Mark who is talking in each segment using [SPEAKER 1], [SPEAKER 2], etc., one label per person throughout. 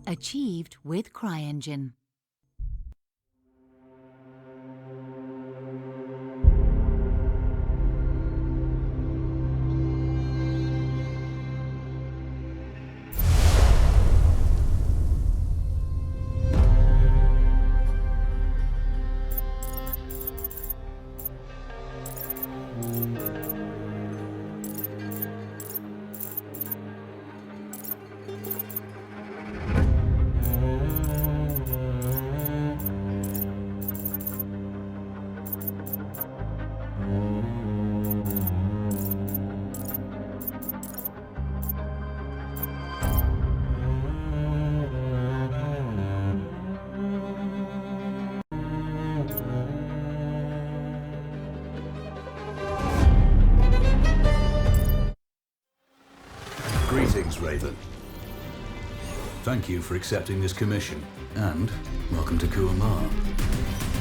[SPEAKER 1] Achieved with CryEngine.
[SPEAKER 2] Greetings, Raven. Thank you for accepting this commission, and welcome to Kuamar.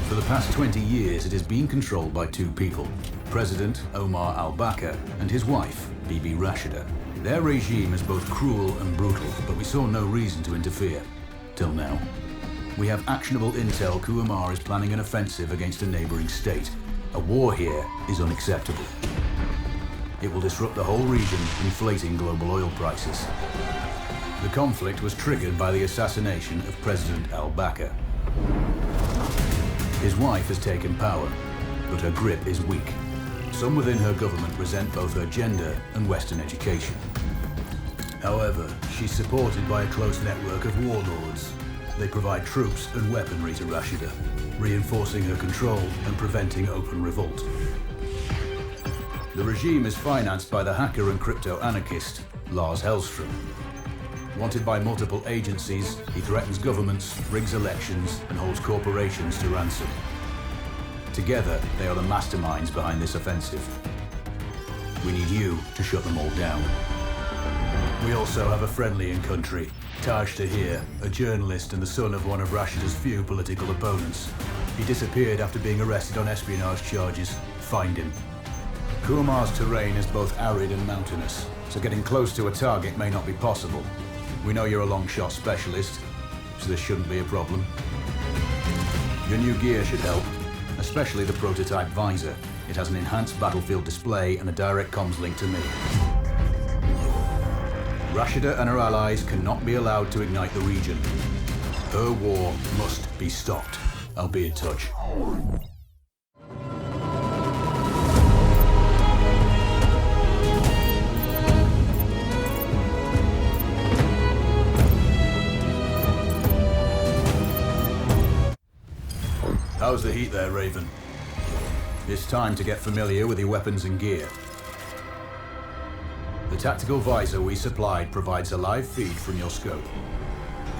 [SPEAKER 2] For the past 20 years, it has been controlled by two people, President Omar al-Bakr and his wife, Bibi Rashida. Their regime is both cruel and brutal, but we saw no reason to interfere. Till now. We have actionable intel Kuamar is planning an offensive against a neighboring state. A war here is unacceptable. It will disrupt the whole region, inflating global oil prices. The conflict was triggered by the assassination of President al-Bakr. His wife has taken power, but her grip is weak. Some within her government resent both her gender and Western education. However, she's supported by a close network of warlords. They provide troops and weaponry to Rashida, reinforcing her control and preventing open revolt. The regime is financed by the hacker and crypto-anarchist, Lars Hellstrom. Wanted by multiple agencies, he threatens governments, rigs elections, and holds corporations to ransom. Together, they are the masterminds behind this offensive. We need you to shut them all down. We also have a friendly in country, Taj Tahir, a journalist and the son of one of Rashida's few political opponents. He disappeared after being arrested on espionage charges. Find him. Kuamar's terrain is both arid and mountainous, so getting close to a target may not be possible. We know you're a long shot specialist, so this shouldn't be a problem. Your new gear should help, especially the prototype visor. It has an enhanced battlefield display and a direct comms link to me. Rashida and her allies cannot be allowed to ignite the region. Her war must be stopped. I'll be in touch. How's the heat there, Raven? It's time to get familiar with your weapons and gear. The tactical visor we supplied provides a live feed from your scope.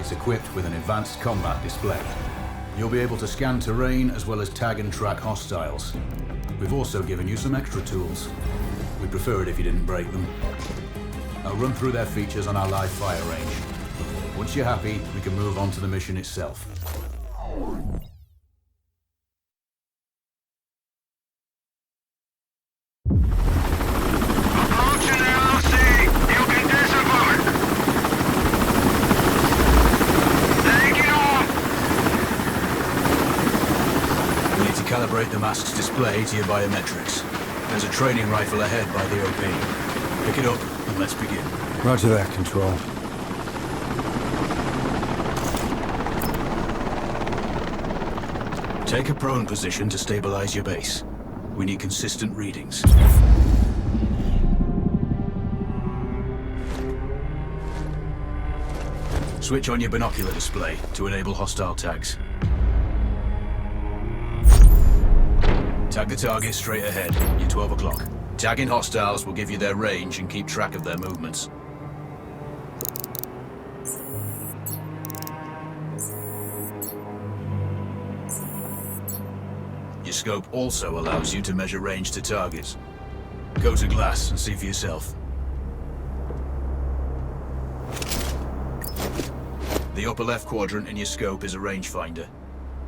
[SPEAKER 2] It's equipped with an advanced combat display. You'll be able to scan terrain as well as tag and track hostiles. We've also given you some extra tools. We'd prefer it if you didn't break them. I'll run through their features on our live fire range. Once you're happy, we can move on to the mission itself. Calibrate the mask's display to your biometrics. There's a training rifle ahead by the OP. Pick it up and let's begin.
[SPEAKER 3] Roger that, Control.
[SPEAKER 2] Take a prone position to stabilize your base. We need consistent readings. Switch on your binocular display to enable hostile tags. Tag the target straight ahead. You're 12 o'clock. Tagging hostiles will give you their range and keep track of their movements. Your scope also allows you to measure range to targets. Go to glass and see for yourself. The upper left quadrant in your scope is a rangefinder.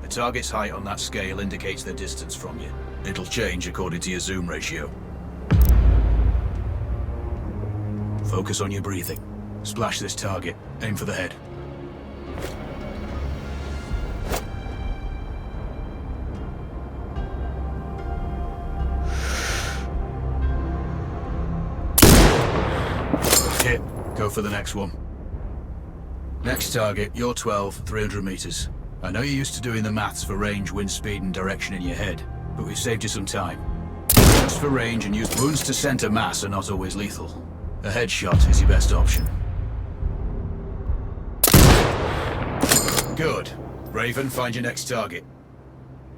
[SPEAKER 2] The target's height on that scale indicates their distance from you. It'll change according to your zoom ratio. Focus on your breathing. Splash this target. Aim for the head. Go for the next one. Next target, you're 12, 300 meters. I know you're used to doing the maths for range, wind speed, and direction in your head, but we've saved you some time. Just for range and use wounds to center mass are not always lethal. A headshot is your best option. Good. Raven, find your next target.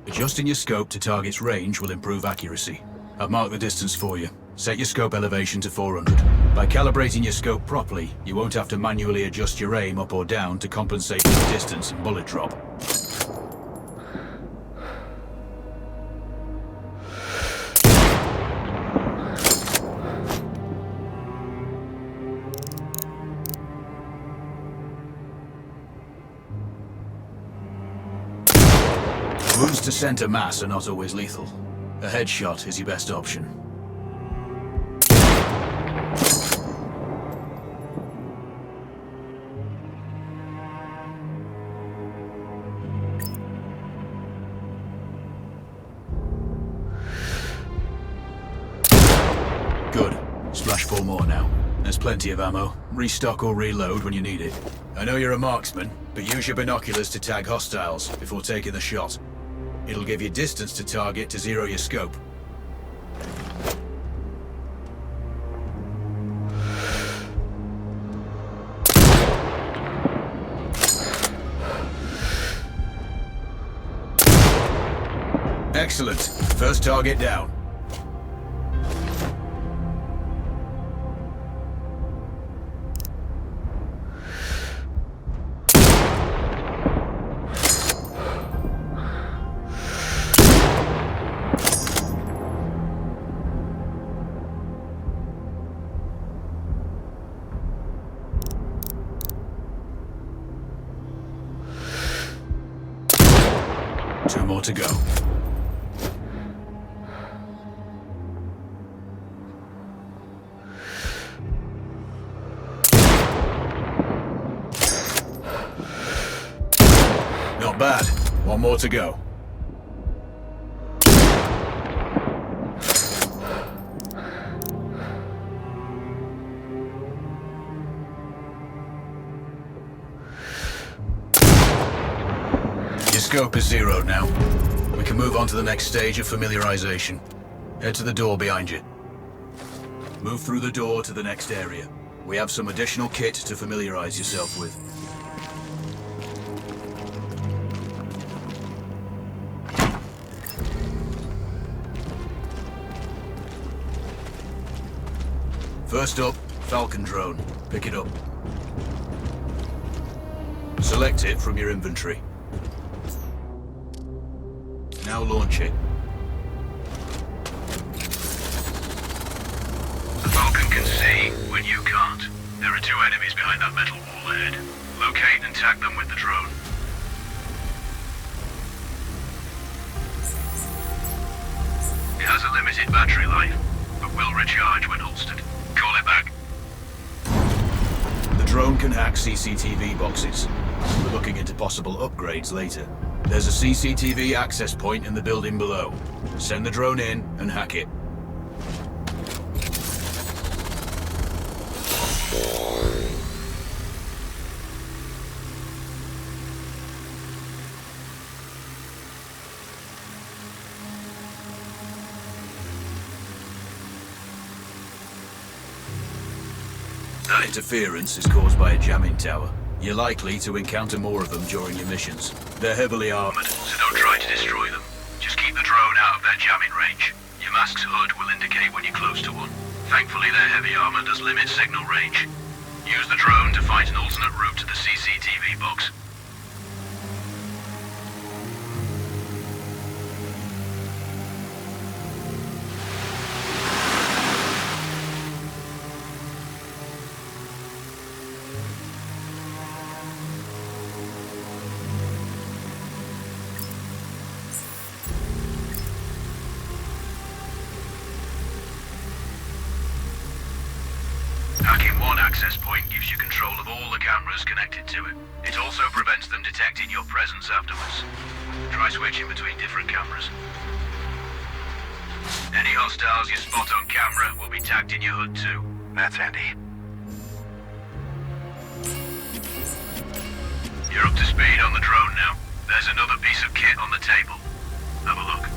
[SPEAKER 2] Adjusting your scope to target's range will improve accuracy. I've marked the distance for you. Set your scope elevation to 400. By calibrating your scope properly, you won't have to manually adjust your aim up or down to compensate for the distance and bullet drop. Wounds to center mass are not always lethal. A headshot is your best option. Good. Splash 4 more now. There's plenty of ammo. Restock or reload when you need it. I know you're a marksman, but use your binoculars to tag hostiles before taking the shot. It'll give you distance to target to zero your scope. Excellent. First target down. Two more to go. Not bad. One more to go. Your scope is zeroed now. We can move on to the next stage of familiarization. Head to the door behind you. Move through the door to the next area. We have some additional kit to familiarize yourself with. First up, Falcon drone. Pick it up. Select it from your inventory. Now launch it.
[SPEAKER 3] The Falcon can see when you can't. There are two enemies behind that metal wall ahead. Locate and tag them with the drone. It has a limited battery life, but will recharge when holstered. Call it back.
[SPEAKER 2] The drone can hack CCTV boxes. We're looking into possible upgrades later. There's a CCTV access point in the building below. Send the drone in and hack it. That interference is caused by a jamming tower. You're likely to encounter more of them during your missions. They're heavily armored,
[SPEAKER 3] So don't try to destroy them. Just keep the drone out of their jamming range. Your mask's hood will indicate when you're close to one. Thankfully, their heavy armor does limit signal range. Use the drone to find an alternate route to the CCTV box. Hacking one access point gives you control of all the cameras connected to it. It also prevents them detecting your presence afterwards. Try switching between different cameras. Any hostiles you spot on camera will be tagged in your HUD too. That's handy. You're up to speed on the drone now. There's another piece of kit on the table. Have a look.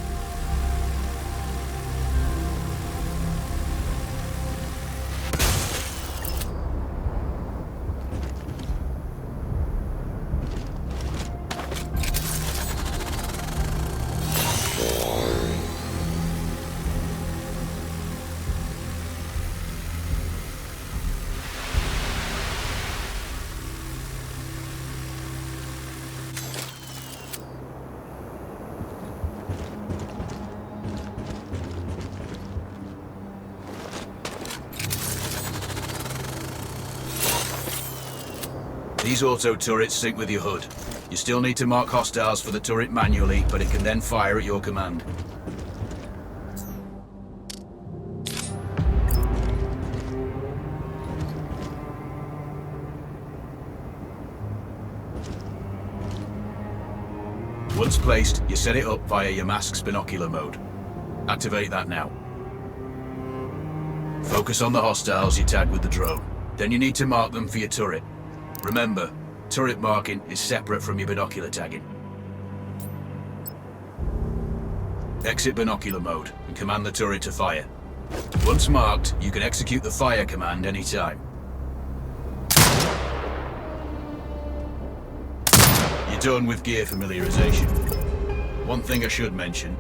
[SPEAKER 2] These auto turrets sync with your HUD. You still need to mark hostiles for the turret manually, but it can then fire at your command. Once placed, you set it up via your mask's binocular mode. Activate that now. Focus on the hostiles you tag with the drone. Then you need to mark them for your turret. Remember, turret marking is separate from your binocular tagging. Exit binocular mode and command the turret to fire. Once marked, you can execute the fire command anytime. You're done with gear familiarization. One thing I should mention,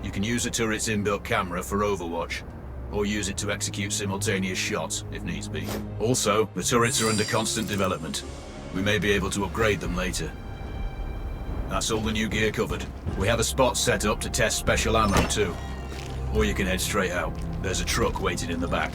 [SPEAKER 2] you can use the turret's inbuilt camera for overwatch, or use it to execute simultaneous shots, if needs be. Also, the turrets are under constant development. We may be able to upgrade them later. That's all the new gear covered. We have a spot set up to test special ammo too. Or you can head straight out. There's a truck waiting in the back.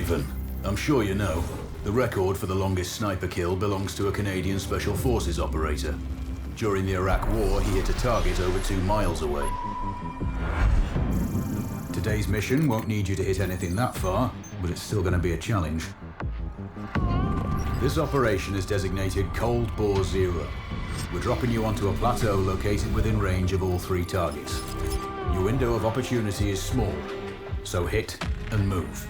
[SPEAKER 2] Raven. I'm sure you know, the record for the longest sniper kill belongs to a Canadian Special Forces operator. During the Iraq War, he hit a target over 2 miles away. Today's mission won't need you to hit anything that far, but it's still going to be a challenge. This operation is designated Cold Bore Zero. We're dropping you onto a plateau located within range of all 3 targets. Your window of opportunity is small, so hit and move.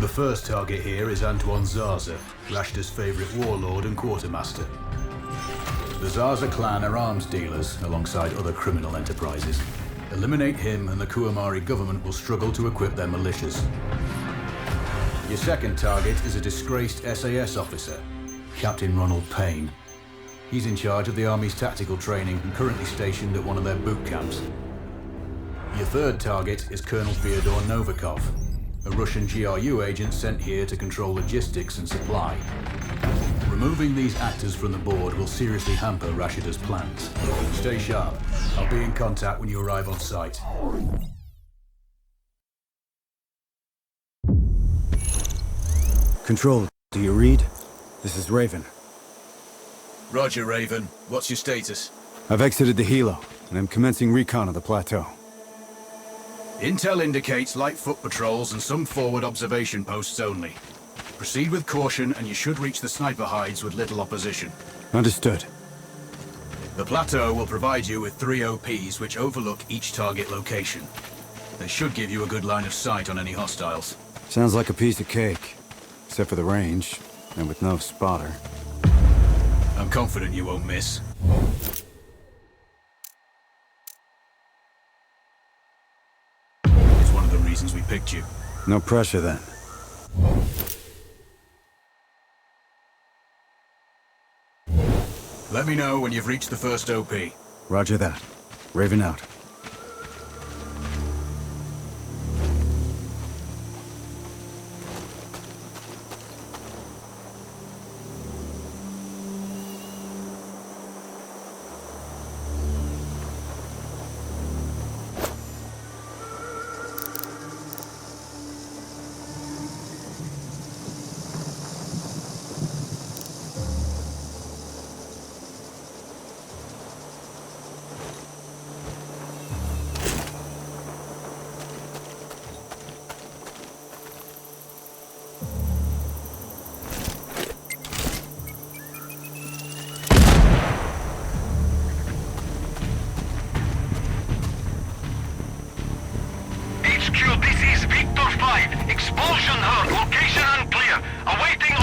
[SPEAKER 2] The first target here is Antoine Zaza, Rashta's favorite warlord and quartermaster. The Zaza clan are arms dealers alongside other criminal enterprises. Eliminate him and the Kuamari government will struggle to equip their militias. Your second target is a disgraced SAS officer, Captain Ronald Payne. He's in charge of the Army's tactical training and currently stationed at one of their boot camps. Your third target is Colonel Fyodor Novikov, a Russian GRU agent sent here to control logistics and supply. Removing these actors from the board will seriously hamper Rashida's plans. Stay sharp. I'll be in contact when you arrive on site.
[SPEAKER 4] Control, do you read? This is Raven.
[SPEAKER 2] Roger, Raven. What's your status?
[SPEAKER 4] I've exited the helo, and I'm commencing recon of the plateau.
[SPEAKER 2] Intel indicates light foot patrols and some forward observation posts only. Proceed with caution and you should reach the sniper hides with little opposition.
[SPEAKER 4] Understood.
[SPEAKER 2] The plateau will provide you with 3 OPs which overlook each target location. They should give you a good line of sight on any hostiles.
[SPEAKER 4] Sounds like a piece of cake. Except for the range, and with no spotter.
[SPEAKER 2] I'm confident you won't miss. It's one of the reasons we picked you.
[SPEAKER 4] No pressure then.
[SPEAKER 2] Let me know when you've reached the first OP.
[SPEAKER 4] Roger that. Raven out.
[SPEAKER 3] Expulsion heard. Location unclear. Awaiting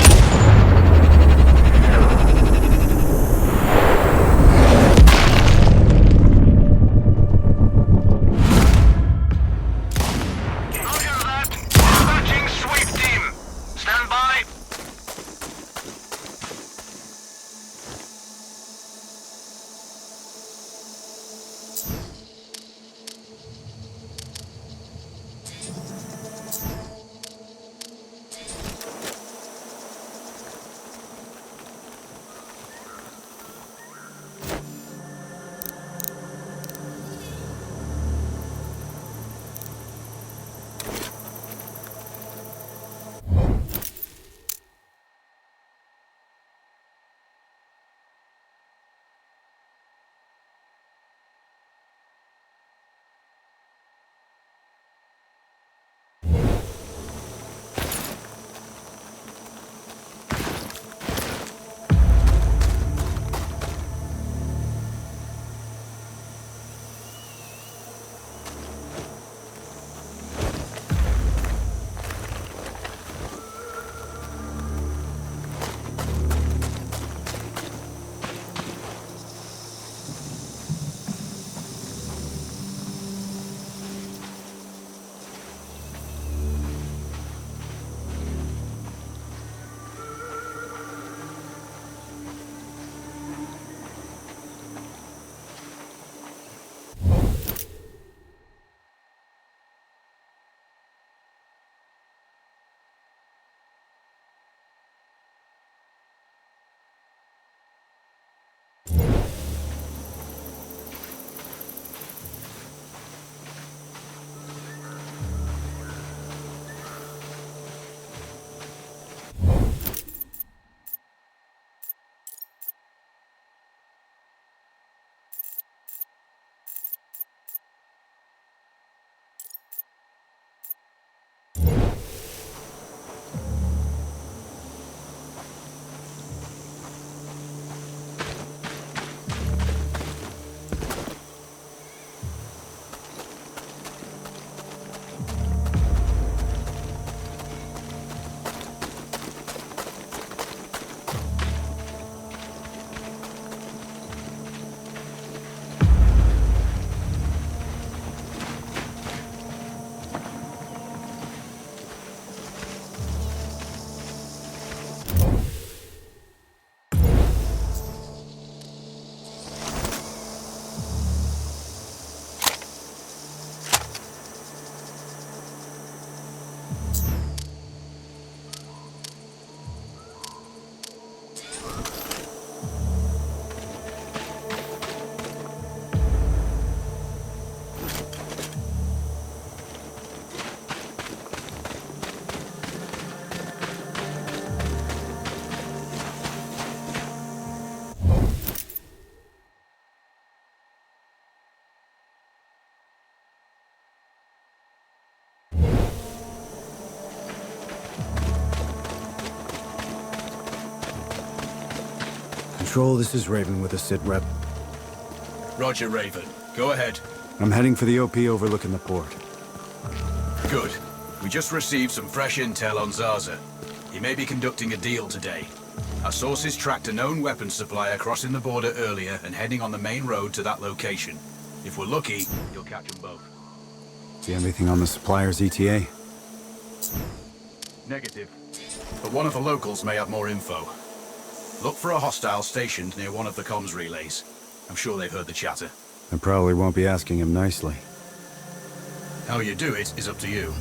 [SPEAKER 3] Roger that. Dispatching sweep team. Stand by.
[SPEAKER 4] Control, this is Raven with a sit rep.
[SPEAKER 2] Roger, Raven. Go ahead.
[SPEAKER 4] I'm heading for the OP overlooking the port.
[SPEAKER 2] Good. We just received some fresh intel on Zaza. He may be conducting a deal today. Our sources tracked a known weapons supplier crossing the border earlier and heading on the main road to that location. If we're lucky, you'll catch them both.
[SPEAKER 4] See anything on the supplier's ETA?
[SPEAKER 2] Negative. But one of the locals may have more info. Look for a hostile stationed near one of the comms relays. I'm sure they've heard the chatter.
[SPEAKER 4] I probably won't be asking him nicely.
[SPEAKER 2] How you do it is up to you.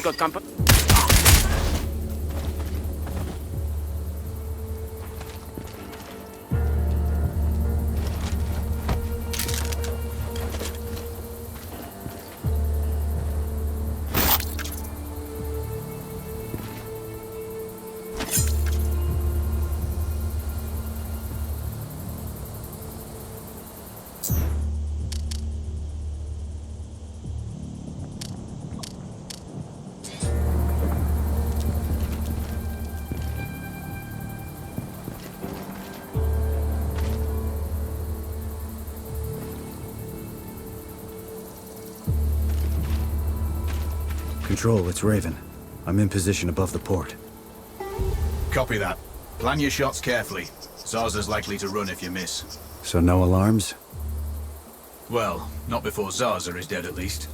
[SPEAKER 5] We got company.
[SPEAKER 4] Control, it's Raven. I'm in position above the port.
[SPEAKER 2] Copy that. Plan your shots carefully. Zarza's likely to run if you miss.
[SPEAKER 4] So no alarms?
[SPEAKER 2] Well, not before Zarza is dead at least.